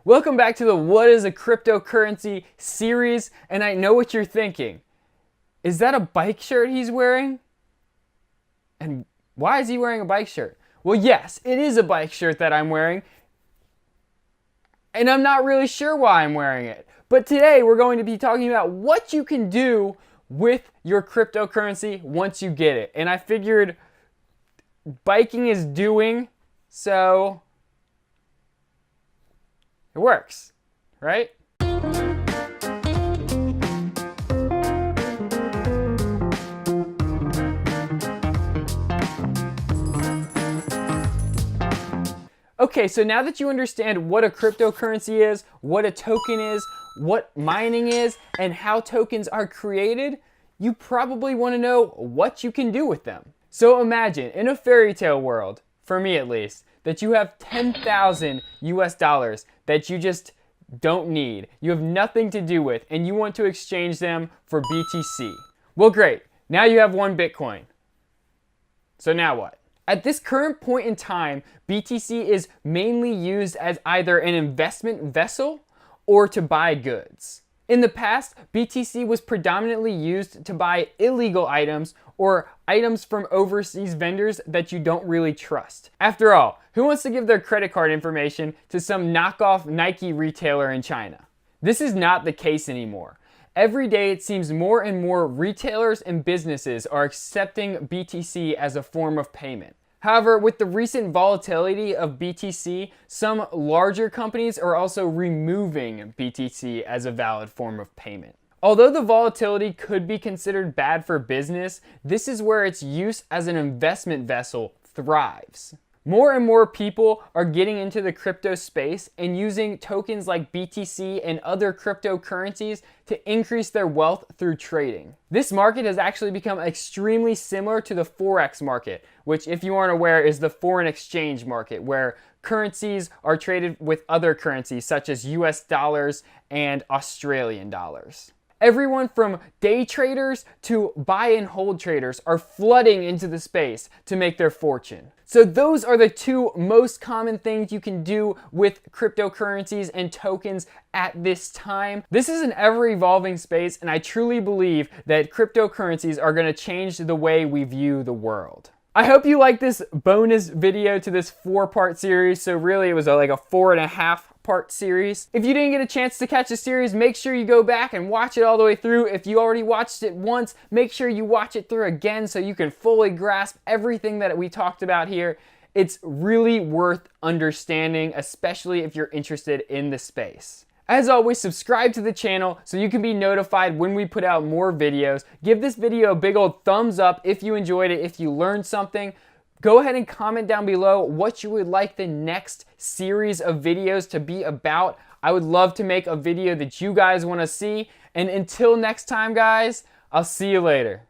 Welcome back to the What is a Cryptocurrency series, and I know what you're thinking. Is that a bike shirt he's wearing? And why is he wearing a bike shirt? Well, yes, it is a bike shirt that I'm wearing, and I'm not really sure why I'm wearing it. But today we're going to be talking about what you can do with your cryptocurrency once you get it. And I figured biking is doing, so it works, right? Okay, so now that you understand what a cryptocurrency is, what a token is, what mining is, and how tokens are created, you probably want to know what you can do with them. So imagine, in a fairy tale world, for me at least, that you have 10,000 US dollars that you just don't need, you have nothing to do with, and you want to exchange them for BTC. Well, great, now you have 1 Bitcoin. So now what? At this current point in time, BTC is mainly used as either an investment vessel or to buy goods. In the past, BTC was predominantly used to buy illegal items or items from overseas vendors that you don't really trust. After all, who wants to give their credit card information to some knockoff Nike retailer in China? This is not the case anymore. Every day it seems more and more retailers and businesses are accepting BTC as a form of payment. However, with the recent volatility of BTC, some larger companies are also removing BTC as a valid form of payment. Although the volatility could be considered bad for business, this is where its use as an investment vessel thrives. More and more people are getting into the crypto space and using tokens like BTC and other cryptocurrencies to increase their wealth through trading. This market has actually become extremely similar to the Forex market, which, if you aren't aware, is the foreign exchange market, where currencies are traded with other currencies such as US dollars and Australian dollars. Everyone from day traders to buy and hold traders are flooding into the space to make their fortune. So those are the 2 most common things you can do with cryptocurrencies and tokens at this time. This is an ever-evolving space, and I truly believe that cryptocurrencies are going to change the way we view the world. I hope you like this bonus video to this 4-part series. So really it was like a 4.5-part series. If you didn't get a chance to catch the series, make sure you go back and watch it all the way through. If you already watched it once, make sure you watch it through again so you can fully grasp everything that we talked about here. It's really worth understanding, especially if you're interested in the space. As always, subscribe to the channel so you can be notified when we put out more videos. Give this video a big old thumbs up if you enjoyed it, if you learned something. Go ahead and comment down below what you would like the next series of videos to be about. I would love to make a video that you guys want to see. And until next time, guys, I'll see you later.